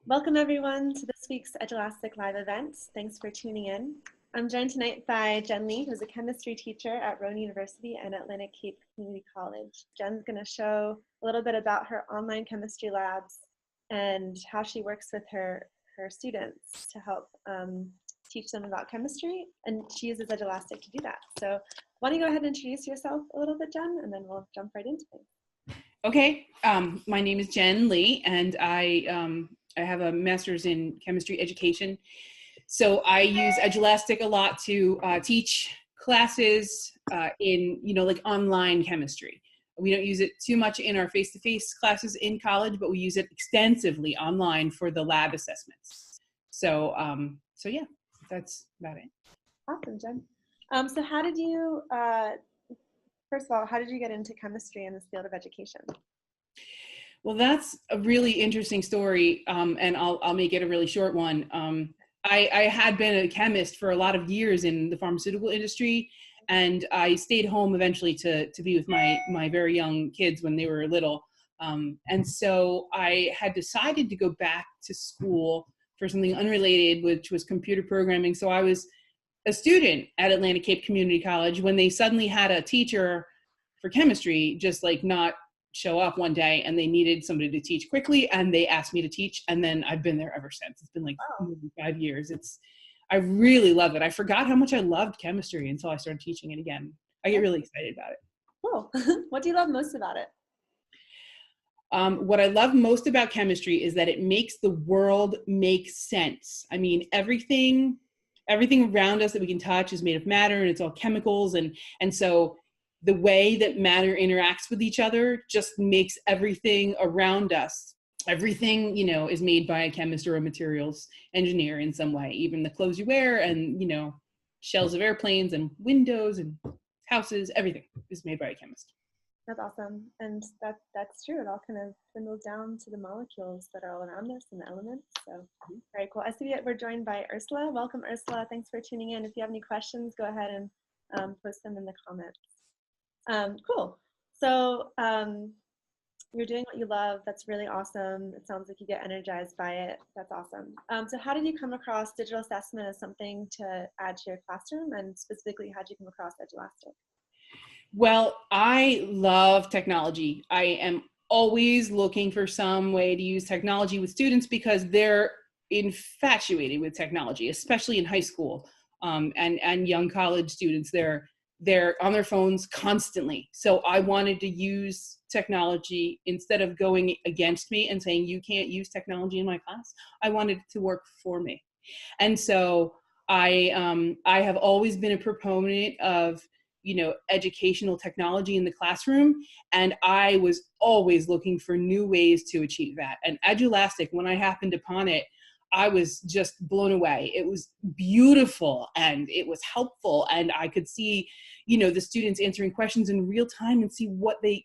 Welcome everyone to this week's Edulastic live event. Thanks for tuning in. I'm joined tonight by Jen Lee, who's a chemistry teacher at Rowan University and Atlantic Cape Community College. Jen's going to show a little bit about her online chemistry labs and how she works with her students to help teach them about chemistry, and she uses Edulastic to do that. So why don't you go ahead and introduce yourself a little bit, Jen, and then we'll jump right into it. Okay, my name is Jen Lee, and I have a master's in chemistry education. So I use Edulastic a lot to teach classes in, like online chemistry. We don't use it too much in our face-to-face classes in college, but we use it extensively online for the lab assessments. So yeah, that's about it. Awesome, Jen. So how did you, first of all, how did you get into chemistry in this field of education? Well, that's a really interesting story, and I'll make it a really short one. I had been a chemist for a lot of years in the pharmaceutical industry, and I stayed home eventually to be with my very young kids when they were little. And so I had decided to go back to school for something unrelated, which was computer programming. So I was a student at Atlantic Cape Community College when they suddenly had a teacher for chemistry just like not show up one day, and they needed somebody to teach quickly, and they asked me to teach, and then I've been there ever since. It's been like 5 years. I really love it. I forgot how much I loved chemistry until I started teaching it again. I get really excited about it. Cool. What do you love most about it? What I love most about chemistry is that it makes the world make sense. I mean, everything around us that we can touch is made of matter, and it's all chemicals, and so the way that matter interacts with each other just makes everything around us. Everything, is made by a chemist or a materials engineer in some way. Even the clothes you wear and, shells of airplanes and windows and houses, everything is made by a chemist. That's awesome. And that's true. It all kind of dwindles down to the molecules that are all around us and the elements. So very cool. I see we're joined by Ursula. Welcome, Ursula. Thanks for tuning in. If you have any questions, go ahead and post them in the comments. Cool. So you're doing what you love. That's really awesome. It sounds like you get energized by it. That's awesome. So how did you come across digital assessment as something to add to your classroom, and specifically how did you come across Edulastic? Well, I love technology. I am always looking for some way to use technology with students because they're infatuated with technology, especially in high school and young college students. They're on their phones constantly. So I wanted to use technology instead of going against me and saying, you can't use technology in my class. I wanted it to work for me. And so I have always been a proponent of, educational technology in the classroom. And I was always looking for new ways to achieve that. And Edulastic, when I happened upon it, I was just blown away. It was beautiful and it was helpful, and I could see, the students answering questions in real time and see what they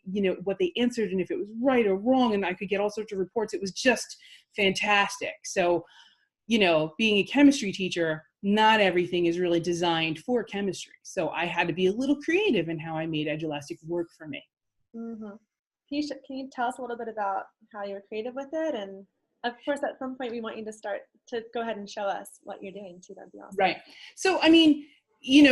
answered and if it was right or wrong, and I could get all sorts of reports. It was just fantastic. So, being a chemistry teacher, not everything is really designed for chemistry. So I had to be a little creative in how I made Edulastic work for me. Mm-hmm. Can you tell us a little bit about how you were creative with it? And of course, at some point, we want you to go ahead and show us what you're doing too. That'd be awesome. Right. So, I mean,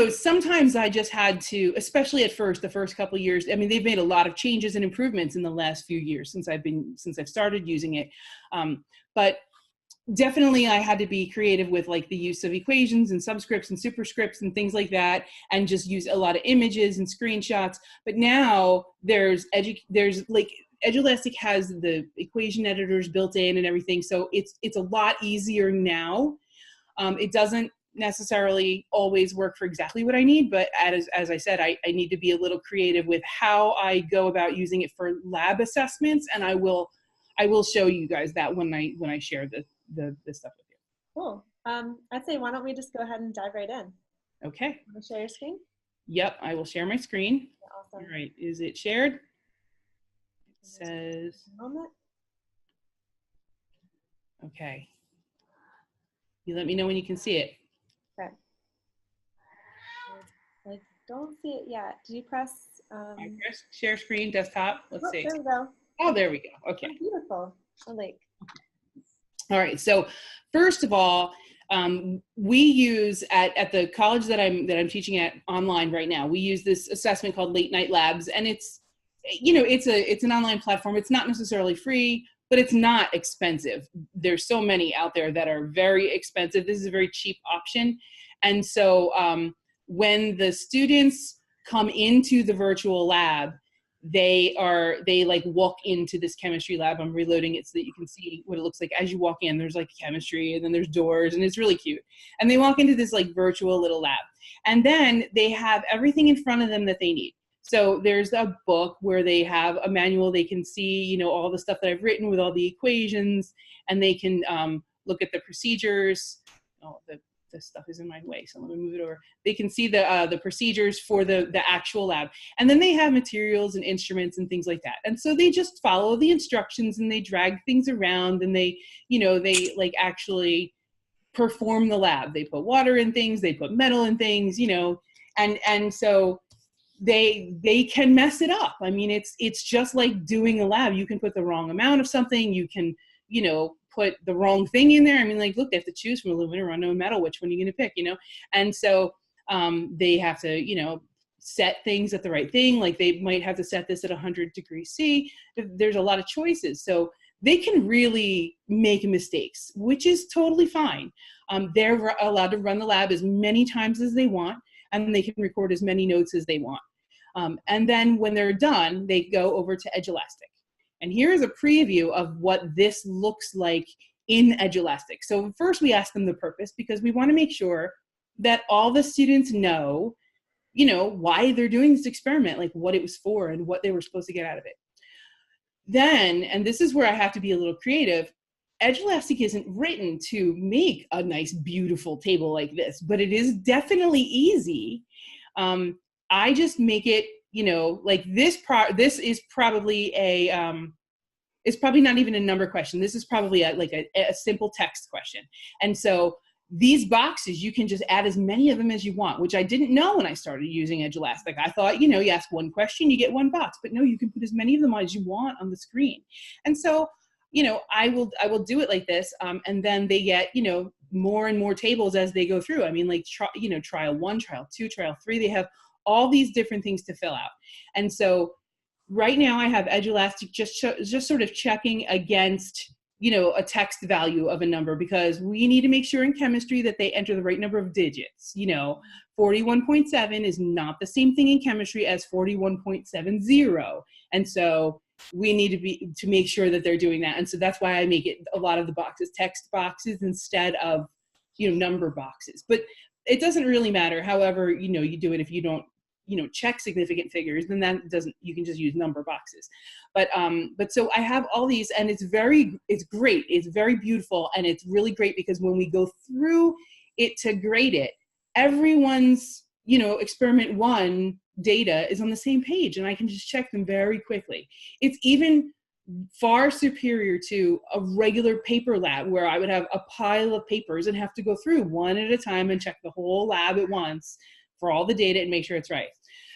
sometimes I just had to, especially at first, the first couple of years, I mean, they've made a lot of changes and improvements in the last few years since I've started using it. But definitely I had to be creative with like the use of equations and subscripts and superscripts and things like that, and just use a lot of images and screenshots. But now there's like Edulastic has the equation editors built in and everything. So it's a lot easier now. It doesn't necessarily always work for exactly what I need, but as I said, I need to be a little creative with how I go about using it for lab assessments, and I will show you guys that when I share the stuff with you. Cool. I'd say, why don't we just go ahead and dive right in? Okay. Want to share your screen? Yep, I will share my screen. Awesome. All right, is it shared? It says. Okay. You let me know when you can see it. Okay. I don't see it yet. Did you press? I press share screen, desktop. Let's see. There we go. Oh, there we go. Okay. Oh, beautiful. A lake. All right, so first of all, we use at the college that I'm teaching at online right now, we use this assessment called Late Night Labs, and it's, you know, it's an online platform. It's not necessarily free, but it's not expensive. There's so many out there that are very expensive. This is a very cheap option. And so when the students come into the virtual lab, they like walk into this chemistry lab. I'm reloading it so that you can see what it looks like as you walk in. There's like chemistry, and then there's doors, and it's really cute. And they walk into this like virtual little lab, and then they have everything in front of them that they need. So there's a book where they have a manual. They can see, you know, all the stuff that I've written with all the equations, and they can look at the procedures. Oh, the stuff is in my way, so let me move it over. They can see the procedures for the actual lab, and then they have materials and instruments and things like that. And so they just follow the instructions, and they drag things around, and they, you know, they like actually perform the lab. They put water in things, they put metal in things, you know, and so they can mess it up. I mean, it's just like doing a lab. You can put the wrong amount of something. You can, you know, put the wrong thing in there. I mean, like, look, they have to choose from aluminum or unknown metal. Which one are you going to pick, you know? And so they have to, you know, set things at the right thing. Like they might have to set this at 100 degrees C. There's a lot of choices. So they can really make mistakes, which is totally fine. They're allowed to run the lab as many times as they want, and they can record as many notes as they want. And then when they're done, they go over to Edulastic. And here's a preview of what this looks like in Edulastic. So first we ask them the purpose, because we want to make sure that all the students know, you know, why they're doing this experiment, like what it was for and what they were supposed to get out of it. Then, and this is where I have to be a little creative, Edulastic isn't written to make a nice, beautiful table like this, but it is definitely easy. I just make it, you know, like this is probably it's probably not even a number question. This is probably a simple text question. And so these boxes, you can just add as many of them as you want, which I didn't know when I started using Edulastic. I thought, you know, you ask one question, you get one box, but no, you can put as many of them as you want on the screen. And so, you know, I will do it like this, and then they get, you know, more and more tables as they go through. I mean, like, you know, trial 1, trial 2, trial 3, they have all these different things to fill out. And so right now I have Edulastic just sort of checking against, you know, a text value of a number, because we need to make sure in chemistry that they enter the right number of digits. You know, 41.7 is not the same thing in chemistry as 41.70. And so we need to make sure that they're doing that. And so that's why I make it a lot of the boxes text boxes instead of, you know, number boxes. But it doesn't really matter. However, you know, you do it. If you don't, you know, check significant figures, then that doesn't, you can just use number boxes. But so I have all these, and it's great. It's very beautiful. And it's really great because when we go through it to grade it, everyone's, you know, experiment 1 data is on the same page, and I can just check them very quickly. It's even far superior to a regular paper lab where I would have a pile of papers and have to go through one at a time and check the whole lab at once for all the data and make sure it's right.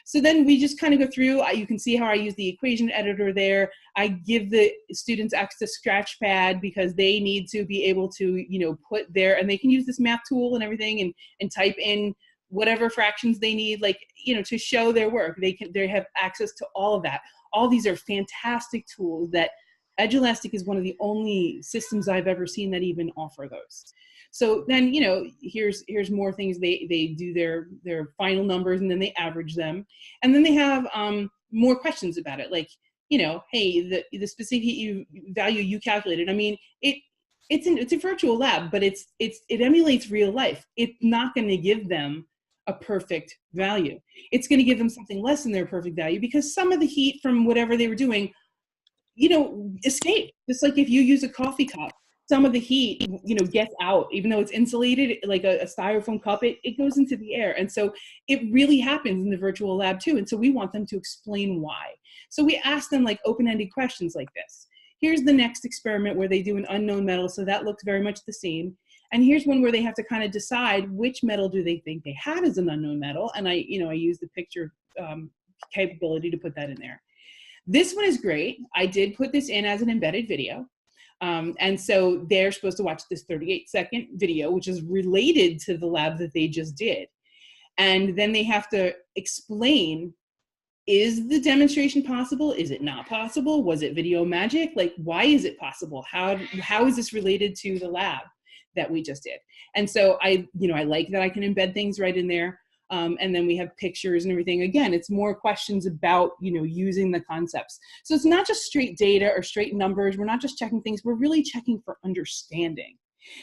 So then we just kind of go through. You can see how I use the equation editor there. I give the students access to Scratchpad because they need to be able to, you know, put their, and they can use this math tool and everything and type in whatever fractions they need, like, you know, to show their work. They have access to all of that. All these are fantastic tools that Edulastic is one of the only systems I've ever seen that even offer those. So then, you know, here's more things. They do their final numbers, and then they average them. And then they have more questions about it. Like, you know, hey, the specific value you calculated. I mean, it's a virtual lab, but it emulates real life. It's not going to give them a perfect value. It's going to give them something less than their perfect value, because some of the heat from whatever they were doing, you know, escape. Just like if you use a coffee cup, some of the heat, you know, gets out. Even though it's insulated, like a styrofoam cup, it goes into the air. And so it really happens in the virtual lab too. And so we want them to explain why. So we ask them like open-ended questions like this. Here's the next experiment where they do an unknown metal. So that looks very much the same. And here's one where they have to kind of decide which metal do they think they had as an unknown metal. And I use the picture capability to put that in there. This one is great. I did put this in as an embedded video. And so they're supposed to watch this 38-second video, which is related to the lab that they just did. And then they have to explain, is the demonstration possible? Is it not possible? Was it video magic? Like, why is it possible? How is this related to the lab that we just did? And so I like that I can embed things right in there. And then we have pictures and everything. Again, it's more questions about, using the concepts. So it's not just straight data or straight numbers. We're not just checking things. We're really checking for understanding.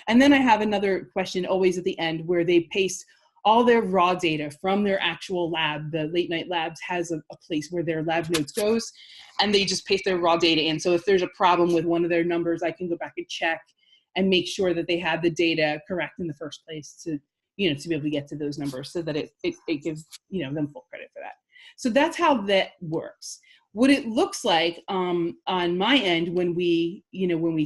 And then I have another question always at the end where they paste all their raw data from their actual lab. The Late Night Labs has a place where their lab notes goes, and they just paste their raw data in. So if there's a problem with one of their numbers, I can go back and check and make sure that they have the data correct in the first place to be able to get to those numbers, so that it gives them full credit for that. So that's how that works. What it looks like on my end when we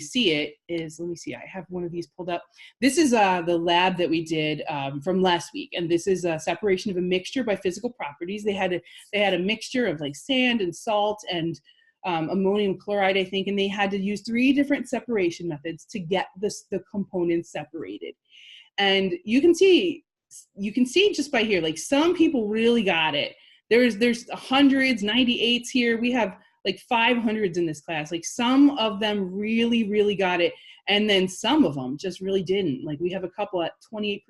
see it is, let me see, I have one of these pulled up. This is the lab that we did from last week, and this is a separation of a mixture by physical properties. They had a mixture of like sand and salt and ammonium chloride, I think, and they had to use 3 different separation methods to get the components separated. And you can see just by here, like some people really got it. There's hundreds, 98s here. We have like 500s in this class. Like some of them really, really got it. And then some of them just really didn't. Like we have a couple at 28%.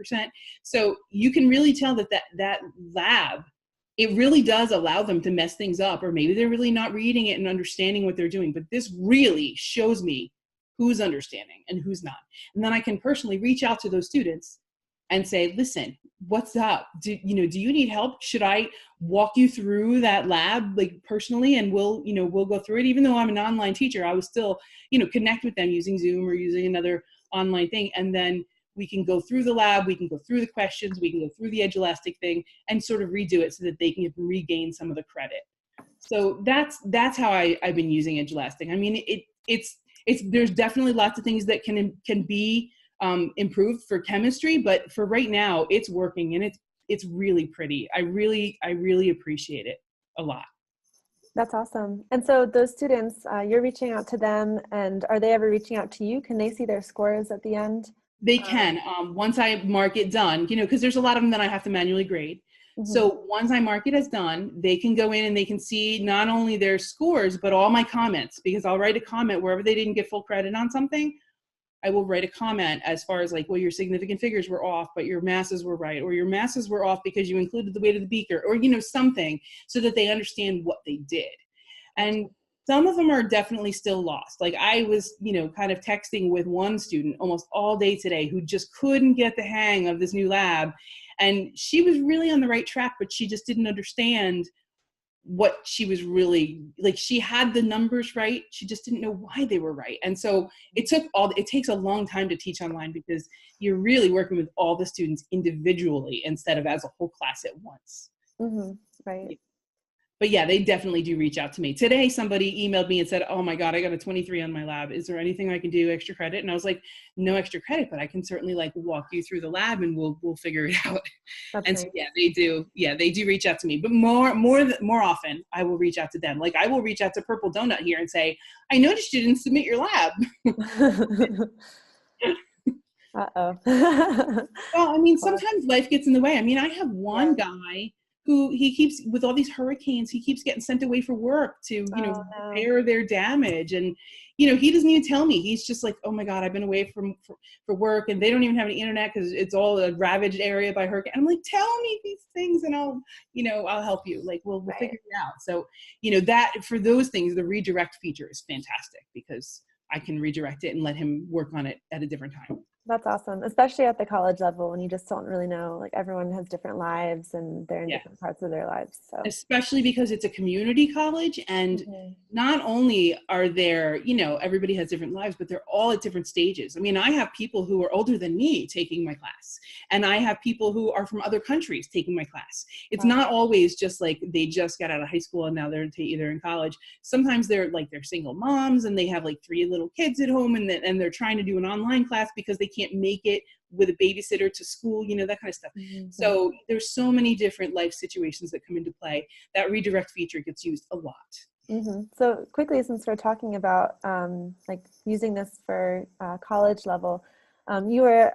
So you can really tell that lab, it really does allow them to mess things up, or maybe they're really not reading it and understanding what they're doing. But this really shows me who's understanding and who's not. And then I can personally reach out to those students and say, listen, what's up? Do you need help? Should I walk you through that lab, like personally, and we'll go through it? Even though I'm an online teacher, I would still, connect with them using Zoom or using another online thing. And then we can go through the lab, we can go through the questions, we can go through the Edulastic thing and sort of redo it so that they can regain some of the credit. So that's how I've been using Edulastic. I mean, there's definitely lots of things that can be improved for chemistry, but for right now it's working, and it's really pretty. I really appreciate it a lot. That's awesome. And so those students, you're reaching out to them, and are they ever reaching out to you? Can they see their scores at the end? They can, once I mark it done, because there's a lot of them that I have to manually grade. Mm-hmm. So once I mark it as done, they can go in and they can see not only their scores, but all my comments, because I'll write a comment wherever they didn't get full credit on something. I will write a comment as far as like, well, your significant figures were off, but your masses were right, or your masses were off because you included the weight of the beaker, or, something, so that they understand what they did. And some of them are definitely still lost. Like I was, kind of texting with one student almost all day today who just couldn't get the hang of this new lab. And she was really on the right track, but she just didn't understand what she was really, like she had the numbers right, she just didn't know why they were right. And so it takes a long time to teach online, because you're really working with all the students individually instead of as a whole class at once. Mm-hmm. Right. But yeah, they definitely do reach out to me. Today, somebody emailed me and said, oh my God, I got a 23 on my lab. Is there anything I can do extra credit? And I was like, no extra credit, but I can certainly like walk you through the lab and we'll figure it out. That's and nice. So yeah, they do reach out to me, but more often I will reach out to them. Like I will reach out to Purple Donut here and say, I noticed you didn't submit your lab. Uh-oh. Well, I mean, sometimes life gets in the way. I mean, I have one guy who he keeps, with all these hurricanes, he keeps getting sent away for work to, repair their damage. And, he doesn't even tell me. He's just like, oh my God, I've been away for work, and they don't even have any internet because it's all a ravaged area by hurricane. I'm like, tell me these things and I'll help you. Like, we'll figure it out. So, that for those things, the redirect feature is fantastic, because I can redirect it and let him work on it at a different time. That's awesome, especially at the college level when you just don't really know, like everyone has different lives and they're in different parts of their lives. So especially because it's a community college, and not only are there, everybody has different lives, but they're all at different stages. I mean, I have people who are older than me taking my class, and I have people who are from other countries taking my class. It's not always just like they just got out of high school and now they're either in college. Sometimes they're single moms and they have like 3 little kids at home, and they're trying to do an online class because they can't make it with a babysitter to school, that kind of stuff. Mm-hmm. So there's so many different life situations that come into play. That redirect feature gets used a lot. So quickly, since we're talking about like using this for college level, you were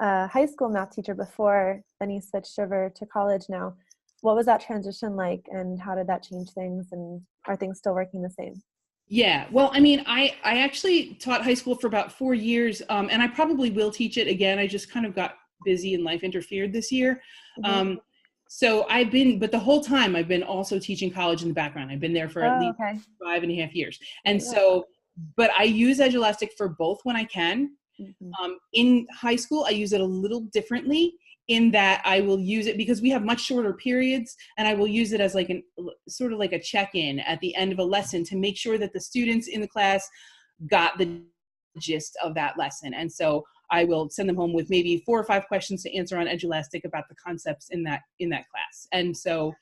a high school math teacher before, then you switched over to college now. What was that transition like, and how did that change things, and are things still working the same? Yeah, well, I mean, I actually taught high school for about 4 years, and I probably will teach it again. I just kind of got busy and life interfered this year. Mm-hmm. So but the whole time I've been also teaching college in the background. I've been there for at Oh, least okay. 5.5 years. And Yeah. so, but I use Edulastic for both when I can. Mm-hmm. In high school, I use it a little differently in that I will use it because we have much shorter periods, and I will use it as like sort of like a check-in at the end of a lesson to make sure that the students in the class got the gist of that lesson. And so I will send them home with maybe 4 or 5 questions to answer on Edulastic about the concepts in that class. And so,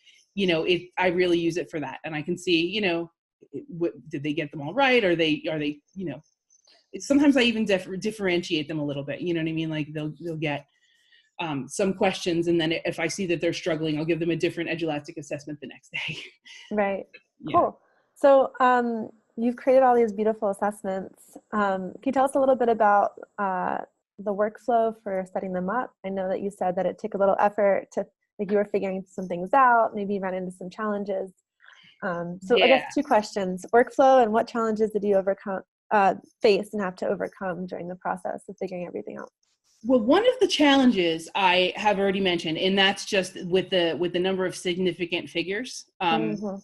I really use it for that, and I can see, did they get them all right? Are they, sometimes I even differentiate them a little bit. You know what I mean? Like they'll get some questions, and then if I see that they're struggling, I'll give them a different Edulastic assessment the next day. Right. Yeah. Cool. So you've created all these beautiful assessments. Can you tell us a little bit about the workflow for setting them up? I know that you said that it took a little effort to, like you were figuring some things out, maybe you ran into some challenges. So I Yeah. guess 2 questions: workflow, and what challenges did you face and have to overcome during the process of figuring everything out? Well, one of the challenges I have already mentioned, and that's just with the number of significant figures. Mm-hmm.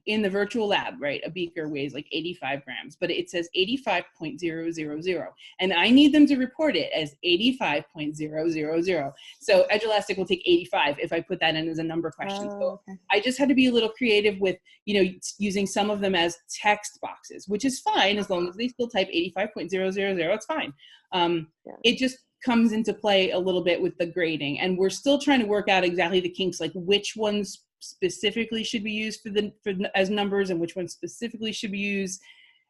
In the virtual lab, right, a beaker weighs like 85 grams, but it says 85.000, and I need them to report it as 85.000. So Edulastic will take 85 if I put that in as a number question. Oh, So okay. I just had to be a little creative with, using some of them as text boxes, which is fine as long as they still type 85.000. It's fine. Yeah. It just comes into play a little bit with the grading, and we're still trying to work out exactly the kinks, like which ones specifically should be used as numbers, and which ones specifically should be used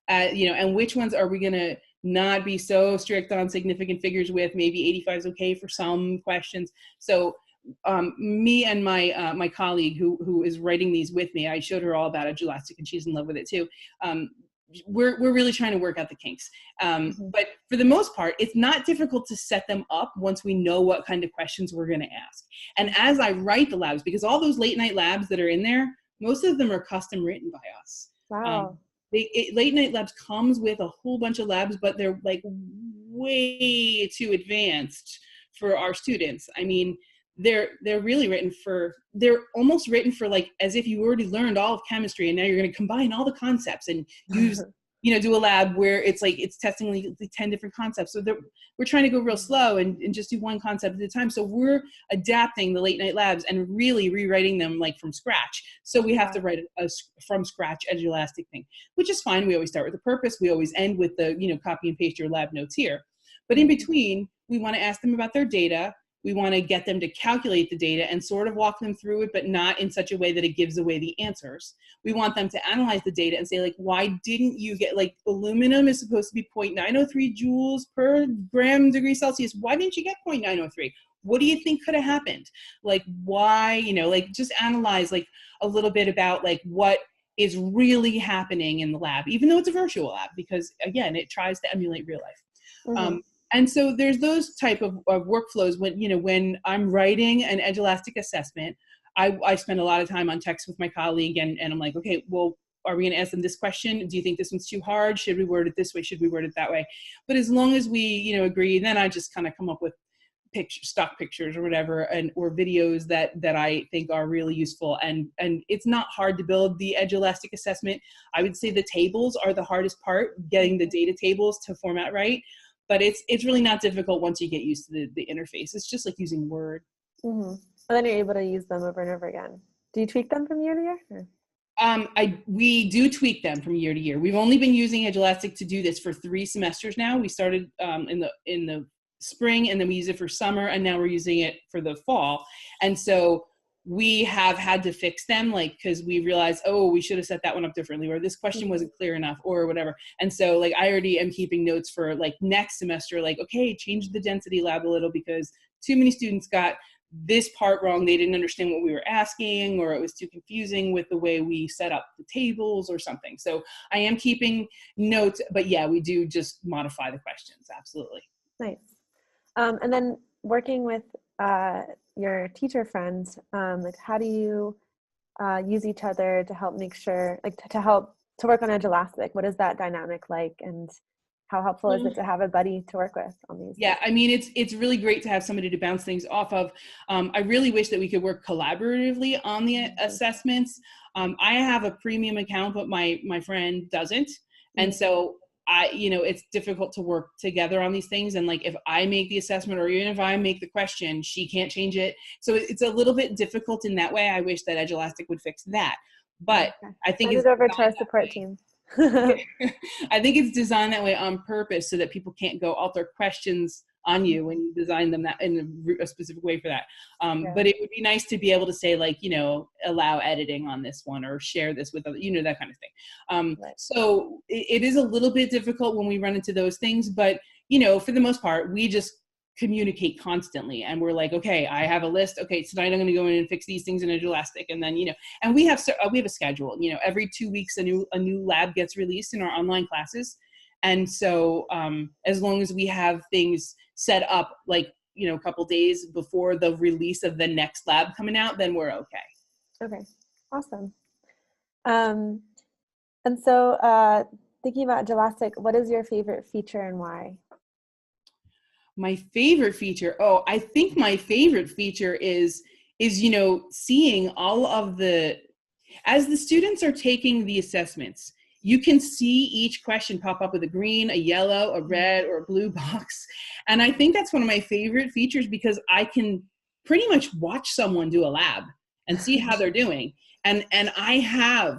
and which ones are we going to not be so strict on significant figures with. Maybe 85 is okay for some questions. So me and my colleague who is writing these with me, I showed her all about Edulastic, and she's in love with it too. We're really trying to work out the kinks. Mm-hmm. But for the most part, it's not difficult to set them up once we know what kind of questions we're going to ask. And as I write the labs, because all those late night labs that are in there, most of them are custom written by us. Wow. Late night labs comes with a whole bunch of labs, but they're like way too advanced for our students. I mean, they're almost written for, like, as if you already learned all of chemistry and now you're going to combine all the concepts and use do a lab where it's like it's testing like 10 different concepts. So we're trying to go real slow and just do one concept at a time. So we're adapting the late night labs and really rewriting them like from scratch. So we have to write a from scratch Edulastic thing, which is fine. We always start with the purpose. We always end with the copy and paste your lab notes here. But in between, we want to ask them about their data. We want to get them to calculate the data and sort of walk them through it, but not in such a way that it gives away the answers. We want them to analyze the data and say, like, why didn't you get, like, aluminum is supposed to be 0.903 joules per gram degree Celsius. Why didn't you get 0.903? What do you think could have happened? Like, why, like, just analyze, like, a little bit about, like, what is really happening in the lab, even though it's a virtual lab, because, again, it tries to emulate real life. Mm-hmm. And so there's those type of workflows when I'm writing an Edulastic assessment. I spend a lot of time on text with my colleague, and I'm like, okay, well, are we going to ask them this question? Do you think this one's too hard? Should we word it this way? Should we word it that way? But as long as we, agree, then I just kind of come up with stock pictures or whatever, or videos that I think are really useful. And it's not hard to build the Edulastic assessment. I would say the tables are the hardest part, getting the data tables to format right. But it's really not difficult once you get used to the interface. It's just like using Word. Mm-hmm. And then you're able to use them over and over again. Do you tweak them from year to year? Or? We do tweak them from year to year. We've only been using Edulastic to do this for 3 semesters now. We started in the spring, and then we use it for summer, and now we're using it for the fall. And so we have had to fix them, like, because we realized, oh, we should have set that one up differently, or this question wasn't clear enough, or whatever. And so, like, I already am keeping notes for, like, next semester, like, okay, change the density lab a little because too many students got this part wrong. They didn't understand what we were asking, or it was too confusing with the way we set up the tables or something. So I am keeping notes, but yeah, we do just modify the questions. Absolutely. Nice. And then working with your teacher friends, like how do you use each other to help make sure, like to help to work on Edulastic? What is that dynamic like, and how helpful is it to have a buddy to work with on these? Yeah, I mean, it's really great to have somebody to bounce things off of. I really wish that we could work collaboratively on the assessments. I have a premium account, but my friend doesn't. And so it's difficult to work together on these things. And like, if I make the assessment or even if I make the question, she can't change it. So it's a little bit difficult in that way. I wish that Edulastic would fix that. But I think it's over to our support team. I think it's designed that way on purpose so that people can't go alter questions on you when you design them that in a specific way for that. But it would be nice to be able to say, like, allow editing on this one or share this with other, that kind of thing. So it is a little bit difficult when we run into those things, but for the most part, we just communicate constantly, and we're like, okay, I have a list. Okay, tonight I'm going to go in and fix these things in Edulastic, and then and we have a schedule. Every 2 weeks a new lab gets released in our online classes, and so as long as we have things set up, like a couple days before the release of the next lab coming out, then we're okay. Okay, awesome. And so thinking about Edulastic, what is your favorite feature and why? My favorite feature, I think my favorite feature is seeing all of as the students are taking the assessments, you can see each question pop up with a green, a yellow, a red, or a blue box. And I think that's one of my favorite features because I can pretty much watch someone do a lab and see how they're doing. And I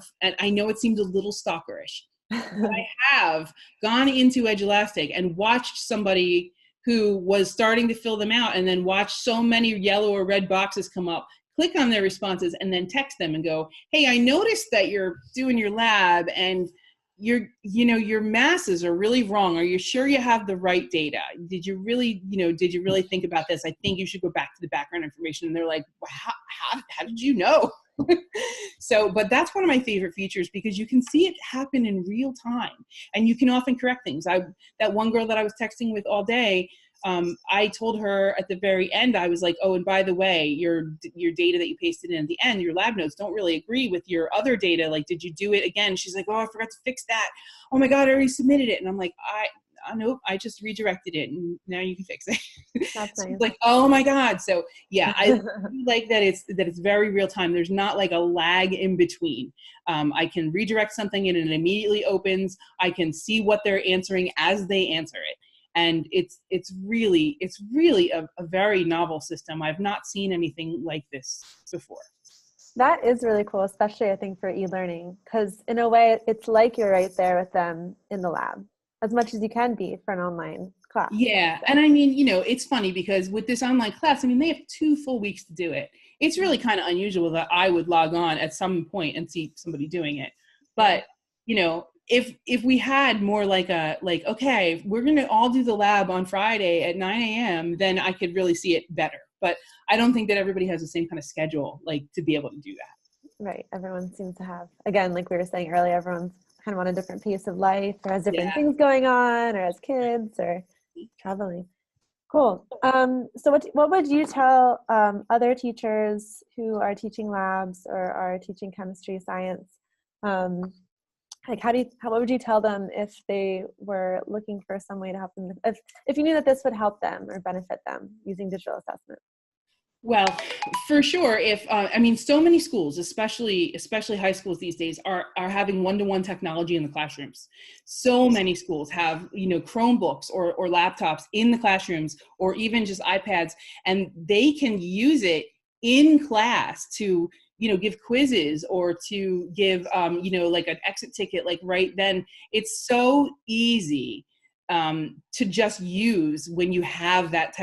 know it seems a little stalkerish, but I have gone into Edulastic and watched somebody who was starting to fill them out and then watch so many yellow or red boxes come up, click on their responses, and then text them and go, hey, I noticed that you're doing your lab and your masses are really wrong. Are you sure you have the right data? Did you really think about this? I think you should go back to the background information. And they're like, well, how did you know? But that's one of my favorite features because you can see it happen in real time and you can often correct things. That one girl that I was texting with all day, I told her at the very end, I was like, oh, and by the way, your data that you pasted in at the end, your lab notes don't really agree with your other data. Like, did you do it again? She's like, oh, I forgot to fix that. Oh my God, I already submitted it. And I'm like, nope, I just redirected it and now you can fix it. That's So nice. like, oh my God. So yeah, I like that it's very real time. There's not like a lag in between. I can redirect something and it immediately opens. I can see what they're answering as they answer it. And it's really a very novel system. I've not seen anything like this before. That is really cool, especially I think for e-learning, because in a way it's like you're right there with them in the lab as much as you can be for an online class. Yeah. And I mean, it's funny because with this online class, I mean, they have 2 full weeks to do it. It's really kind of unusual that I would log on at some point and see somebody doing it. But, if we had more okay, we're going to all do the lab on Friday at 9 a.m., then I could really see it better. But I don't think that everybody has the same kind of schedule, to be able to do that. Right. Everyone seems to have, again, like we were saying earlier, everyone's kind of on a different pace of life or has different things going on or has kids or traveling. Cool. So what would you tell other teachers who are teaching labs or are teaching chemistry, science? What would you tell them if they were looking for some way to help them, if you knew that this would help them or benefit them using digital assessment? Well, for sure. If so many schools, especially high schools these days, are having one-to-one technology in the classrooms. So many schools have Chromebooks or laptops in the classrooms, or even just iPads, and they can use it in class to give quizzes or to give like an exit ticket right then. It's so easy to just use when you have that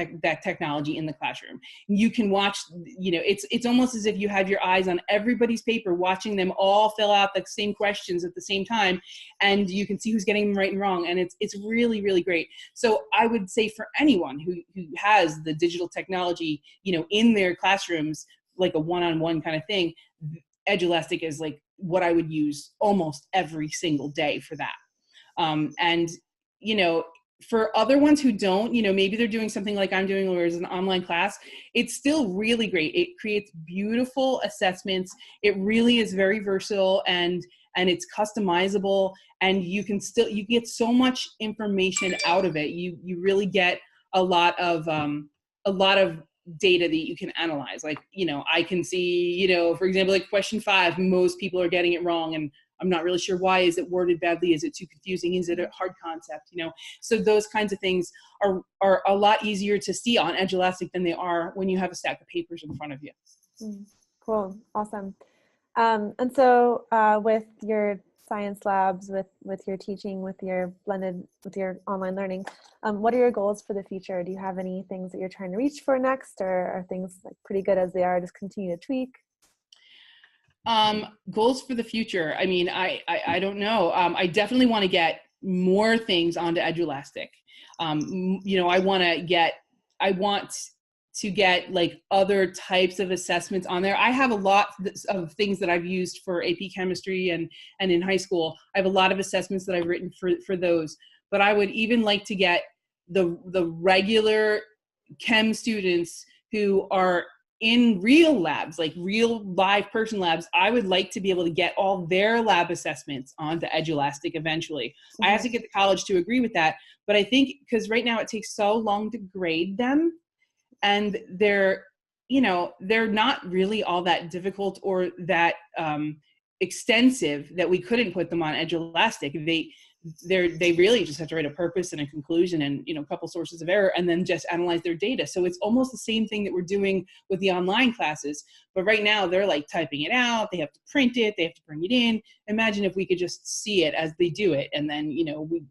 technology in the classroom. You can watch, it's almost as if you have your eyes on everybody's paper, watching them all fill out the same questions at the same time, and you can see who's getting them right and wrong. And it's really, really great. So I would say for anyone who has the digital technology, in their classrooms, like a one-on-one kind of thing, Edulastic is like what I would use almost every single day for that. And for other ones who don't, maybe they're doing something like I'm doing, where it's an online class, it's still really great. It creates beautiful assessments. It really is very versatile, and it's customizable, and you get so much information out of it. You really get a lot of data that you can analyze. Like, I can see, for example, like question 5, most people are getting it wrong, and I'm not really sure why. Is it worded badly? Is it too confusing? Is it a hard concept? So those kinds of things are a lot easier to see on Edulastic than they are when you have a stack of papers in front of you. Cool. Awesome. And so with your science labs, with your teaching, with your online learning, what are your goals for the future? Do you have any things that you're trying to reach for next, or are things like pretty good as they are, just continue to tweak? Goals for the future. I mean, I don't know. I definitely want to get more things onto Edulastic. I want to get like other types of assessments on there. I have a lot of things that I've used for AP chemistry and in high school. I have a lot of assessments that I've written for those, but I would even like to get the regular chem students who are in real labs, like real live person labs. I would like to be able to get all their lab assessments onto Edulastic eventually. Mm-hmm. I have to get the college to agree with that, but I think because right now it takes so long to grade them, and they're not really all that difficult or that extensive that we couldn't put them on Edulastic. They really just have to write a purpose and a conclusion and a couple sources of error, and then just analyze their data. So it's almost the same thing that we're doing with the online classes, but right now they're like typing it out, they have to print it, they have to bring it in. Imagine if we could just see it as they do it, and then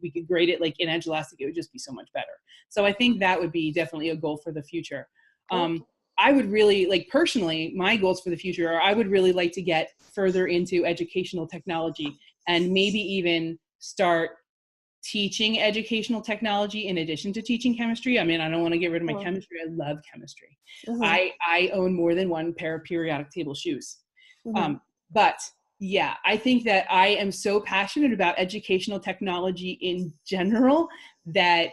we could grade it like in Edulastic. It would just be so much better. So I think that would be definitely a goal for the future. I would really like, personally, my goals for the future are I would really like to get further into educational technology, and maybe even start teaching educational technology in addition to teaching chemistry. I mean, I don't want to get rid of my chemistry. I love chemistry. Mm-hmm. I own more than one pair of periodic table shoes. Mm-hmm. But yeah, I think that I am so passionate about educational technology in general that,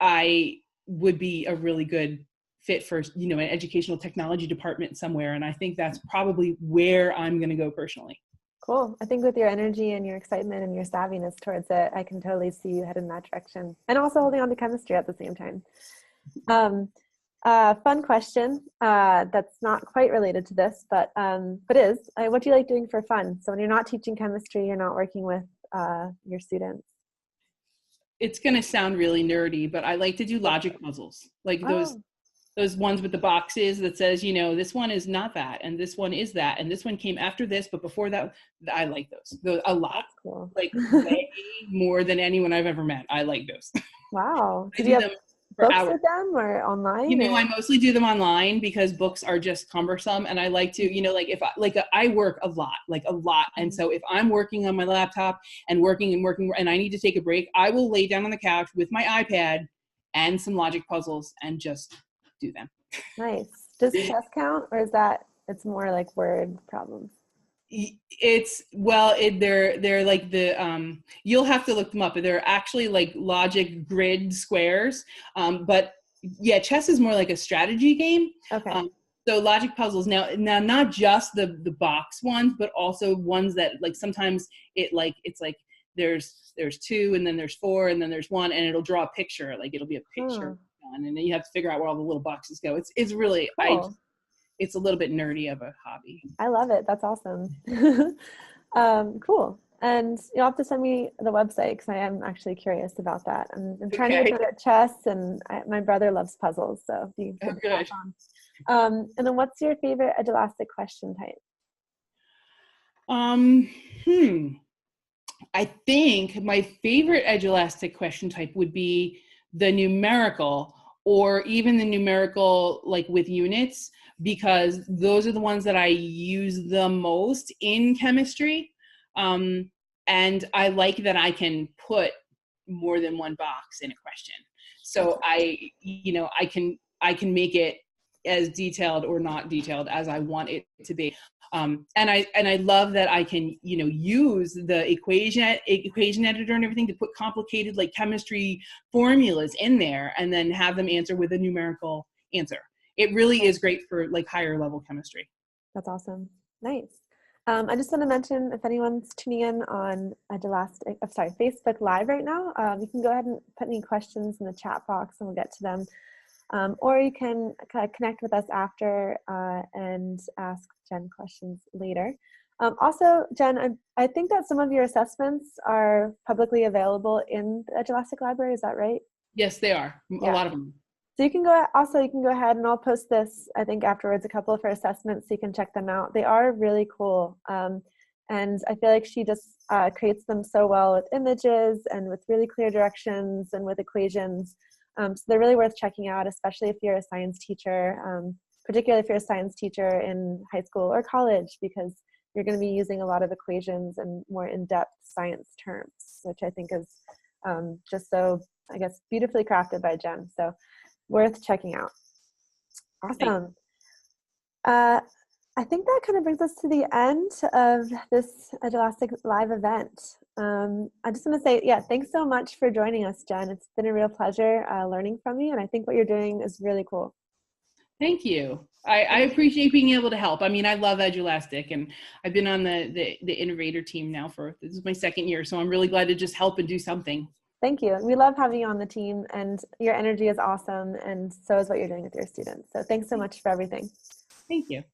I would be a really good fit for, an educational technology department somewhere. And I think that's probably where I'm going to go personally. Cool. I think with your energy and your excitement and your savviness towards it, I can totally see you head in that direction, and also holding on to chemistry at the same time. Fun question that's not quite related to this, but is, what do you like doing for fun? So when you're not teaching chemistry, you're not working with your students. It's going to sound really nerdy, but I like to do logic puzzles, like those ones with the boxes that says, this one is not that, and this one is that, and this one came after this, but before that. I like those a lot. That's cool. Like way more than anyone I've ever met. I like those. Wow. Did you have books with them or online? I mostly do them online because books are just cumbersome, and I like to, if I work a lot, and so if I'm working on my laptop and working and I need to take a break, I will lay down on the couch with my iPad and some logic puzzles and just do them. Nice. Does chess count, or is it's more like word problems? They're like you'll have to look them up, but they're actually like logic grid squares. But yeah, chess is more like a strategy game. Okay. So logic puzzles now not just the box ones, but also ones that like sometimes it's like there's 2 and then there's 4 and then there's 1, and it'll draw a picture, like it'll be a picture. And then you have to figure out where all the little boxes go. It's really cool. It's a little bit nerdy of a hobby. I love it. That's awesome. Cool. And you'll have to send me the website because I am actually curious about that. I'm trying to get good at chess, and my brother loves puzzles, so be good to pass on. And then what's your favorite Edulastic question type? I think my favorite Edulastic question type would be the numerical, or even the numerical like with units, because those are the ones that I use the most in chemistry. And I like that I can put more than one box in a question. So I can make it as detailed or not detailed as I want it to be. And I love that I can, use the equation editor and everything to put complicated like chemistry formulas in there and then have them answer with a numerical answer. It really is great for like higher level chemistry. That's awesome. Nice. I just want to mention, if anyone's tuning in on Facebook Live right now, you can go ahead and put any questions in the chat box and we'll get to them. Or you can connect with us after and ask Jen questions later. Also, Jen, I think that some of your assessments are publicly available in the Edulastic library. Is that right? Yes, they are. Yeah. A lot of them. So you can go ahead and I'll post this, I think afterwards, a couple of her assessments so you can check them out. They are really cool. And I feel like she just creates them so well with images and with really clear directions and with equations. So they're really worth checking out, especially if you're a science teacher, particularly if you're a science teacher in high school or college, because you're going to be using a lot of equations and more in-depth science terms, which I think is just so, I guess, beautifully crafted by Jen. So worth checking out. Awesome. I think that kind of brings us to the end of this Edulastic live event. I just want to say, thanks so much for joining us, Jen. It's been a real pleasure learning from you, and I think what you're doing is really cool. Thank you. I appreciate being able to help. I mean, I love Edulastic, and I've been on the innovator team now this is my second year, so I'm really glad to just help and do something. Thank you. We love having you on the team, and your energy is awesome, and so is what you're doing with your students. So thanks so much for everything. Thank you.